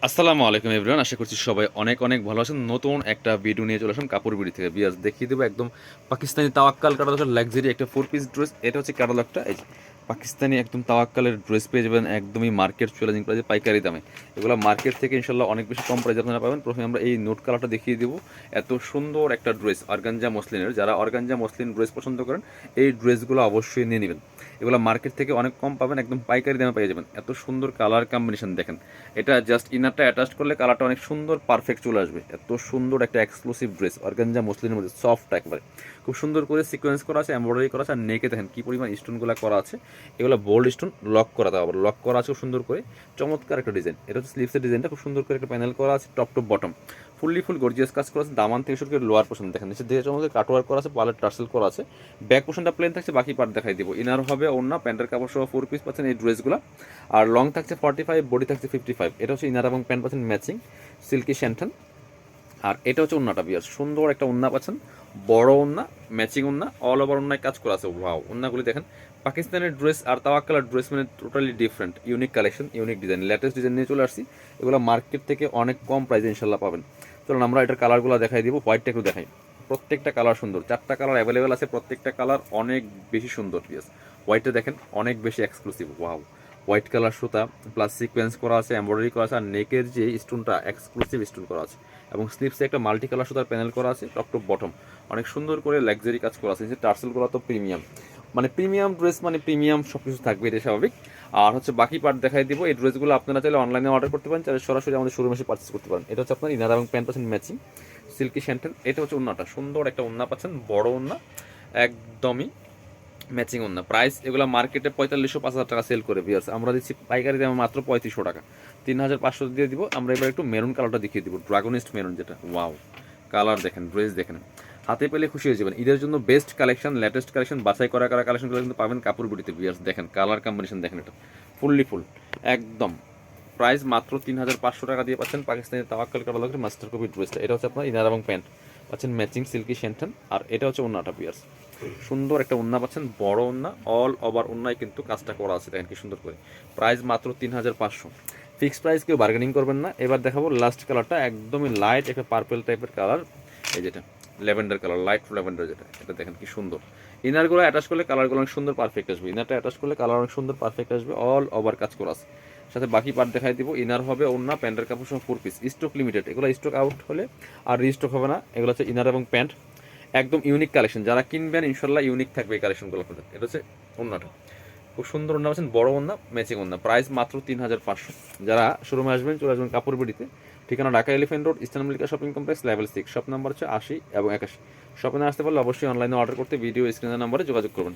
আসসালামু আলাইকুম এভরিওয়ান, আশা করছি সবাই অনেক অনেক ভালো আছেন। নতুন একটা ভিডিও নিয়ে চলে আসলাম কাপড় বিড়ি থেকে। বিয়াস দেখিয়ে দেবো একদম পাকিস্তানি তাওয়াক্কাল কাটালকের লাক্সারি একটা 4 পিস ড্রেস। এটা হচ্ছে কাটালকটা, এই যে পাকিস্তানি একদম তাওয়াক্কালের ড্রেস পেয়ে যাবেন একদমই মার্কেট চ্যালেঞ্জিং প্রাইসে পাইকারি দামে। এগুলো মার্কেট থেকে ইনশাল্লাহ অনেক বেশি কম প্রাইসে আপনারা পাবেন। প্রথমে আমরা এই নোট কালারটা দেখিয়ে দেবো। এত সুন্দর একটা ড্রেস অর্গানজা মসলিনের, যারা অর্গানজা মসলিন ড্রেস পছন্দ করেন এই ড্রেসগুলো অবশ্যই নিয়ে নেবেন। এগুলো মার্কেট থেকে অনেক কম পাবেন, একদম পাইকারি দামে পেয়ে যাবেন। এত সুন্দর কালার কম্বিনেশন দেখেন। এটা জাস্ট ইনারটা অ্যাটাচ করলে কালারটা অনেক সুন্দর পারফেক্ট চলে আসবে। এত সুন্দর একটা এক্সক্লুসিভ ড্রেস অর্গানজা মসলিনের মধ্যে, সফট একবারে, খুব সুন্দর করে সিকোয়েন্স করা আছে, এমব্রয়ডারি করা আছে। আর নেকে দেখেন কি পরিমাণ স্টোনগুলো করা আছে। এগুলো বোল্ড স্টোন, লক করা, তাও আবার লক করা আছে খুব সুন্দর করে। চমৎকার একটা ডিজাইন। এটা হচ্ছে স্লিভসের ডিজাইনটা, খুব সুন্দর করে একটা প্যানেল করা আছে, top to bottom full gorgeous কাজ করা আছে। দামান থেকে শুরু করে লোয়ার পোর্শন দেখেন, নিচে দিয়ে চমৎকার কাটওয়ার্ক করা আছে, পালের টার্সেল করা আছে। ব্যাক পোর্শনটা প্লেন থাকছে, বাকি পার্ট দেখাই দিব। ইনার হবে ওড়না, প্যান্টের কাপড় সহ 4 পিস পাচ্ছেন এই ড্রেসগুলো। আর লং থাকছে 45, বডি থাকছে 55। এটা হচ্ছে ইনার এবং প্যান্ট পাচ্ছেন ম্যাচিং সিল্কি শ্যান্টন। আর এটা হচ্ছে ওন্নাটা, বিয়ার সুন্দর একটা ওন্না পাচ্ছেন, বড় ওন্না, ম্যাচিং ওন্না, অল ওভার ওন্নায় কাজ করা আছে। ওয়াও, ওন্নাগুলি দেখেন। পাকিস্তানের ড্রেস আর তাওয়াক্কালের ড্রেস মানে totally different, unique collection, unique design, latest design নিয়ে চলে আসছি। এগুলো মার্কেট থেকে অনেক কম প্রাইসে ইনশাল্লাহ পাবেন। চলুন আমরা এটার কালারগুলো দেখাই দিব। হোয়াইটটা একটু দেখাই। প্রত্যেকটা কালার সুন্দর, 4টা কালার অ্যাভেলেবেল আছে, প্রত্যেকটা কালার অনেক বেশি সুন্দর। পিয়াস হোয়াইটটা দেখেন অনেক বেশি এক্সক্লুসিভ। ওয়াও, হোয়াইট কালার সুতা প্লাস সিকোয়েন্স করা আছে, এমব্রয়ডারি করা আছে। আর নেকের যে স্টোনটা এক্সক্লুসিভ স্টোন করা আছে, এবং স্লিপসে একটা মাল্টি কালার সুতার প্যানেল করা আছে, টপ টু বটম অনেক সুন্দর করে লাক্সারি কাজ করা আছে। যে টার্সেলগুলো তো প্রিমিয়াম, মানে প্রিমিয়াম ড্রেস মানে প্রিমিয়াম সব কিছু থাকবে, এটা স্বাভাবিক। আর হচ্ছে বাকি পার্ট দেখাই দিব। এই ড্রেসগুলো আপনারা চাইলে অনলাইনে অর্ডার করতে পারেন, চাইলে সরাসরি আমাদের শোরুমে এসে পারচেস করতে পারেন। এটা হচ্ছে আপনার ইনার এবং প্যান্ট পাচ্ছেন ম্যাচিং সিল্কি শ্যান্টেন। এটা হচ্ছে ওন্নাটা, সুন্দর একটা ওন্না পাচ্ছেন, বড় ওন্না, একদমই ম্যাচিং ওন্না। প্রাইস এগুলো মার্কেটে 4500-5000 টাকা সেল করে। ভিউয়ার্স আমরা দিচ্ছি পাইকারি দামে মাত্র 3500 টাকা, 3500 দিয়ে দিব। আমরা এবার একটু মেরুন কালারটা দেখিয়ে দিব, ড্রাগনিস্ট মেরুন যেটা। ওয়াও, কালার দেখেন, ড্রেস দেখেন, হাতে পেলে খুশি হয়ে যাবেন। ঈদের জন্য বেস্ট কালেকশন, লেটেস্ট কালেকশন, বাছাই করা কালেকশনগুলো কিন্তু পাবেন কাপড় বিড়িতে। ভিউয়ার্স দেখেন কালার কম্বিনেশন দেখেন, এটা ফুল একদম। প্রাইস মাত্র 3500 টাকা দিয়ে পাচ্ছেন পাকিস্তানি তাওয়াক্কাল কাটালকের মাস্টার কপি ড্রেসটা। এটা হচ্ছে আপনার ইনার এবং প্যান্ট পাচ্ছেন ম্যাচিং সিল্কি শ্যান্টন। আর এটা হচ্ছে ওন্নাটা। পিয়ার্স সুন্দর একটা ওন্না পাচ্ছেন, বড় ওন্না, অল ওভার ওন্নায় কিন্তু কাজটা করা আছে, দেখেন কি সুন্দর করে। প্রাইস মাত্র 3500। ফিক্সড প্রাইস, কেউ বার্গেনিং করবেন না। এবার দেখাবো লাস্ট কালারটা, একদমই লাইট একটা পার্পল টাইপের কালার, এই যেটা ল্যাভেন্ডার কালার, লাইট ল্যাভেন্ডার যেটা, এটা দেখেন কি সুন্দর। ইনারগুলো অ্যাটাচ করলে কালারগুলো অনেক সুন্দর পারফেক্ট আসবে। ইনারটা অ্যাটাচ করলে কালার অনেক সুন্দর পারফেক্ট আসবে, অল ওভার কাজ করা আছে। সাথে বাকি পার্ট দেখাই দিব। ইনার হবে ওন্না, প্যান্টের কাপড় সহ 4 পিস, স্টক লিমিটেড। এগুলো স্টক আউট হলে আর রিস্টক হবে না। এগুলো হচ্ছে ইনার এবং প্যান্ট, একদম ইউনিক কালেকশন। যারা কিনবেন ইনশাল্লাহ ইউনিক থাকবে এই কালেকশনগুলো আপনাদের। এটা হচ্ছে ওন্নাটা, খুব সুন্দর ওন্না পাচ্ছেন, বড় ওন্না, ম্যাচিং ওন্না। প্রাইস মাত্র 3500। যারা শোরুমে আসবেন চলে আসবেন কাপড় বিড়িতে। ঠিকানা Dhaka elephant road, eastern Mallika shopping complex, level 6, shop number হচ্ছে 80 এবং 81। শপে না আসতে পারলে অবশ্যই অনলাইনে অর্ডার করতে ভিডিও স্ক্রিনের নাম্বারে যোগাযোগ করবেন।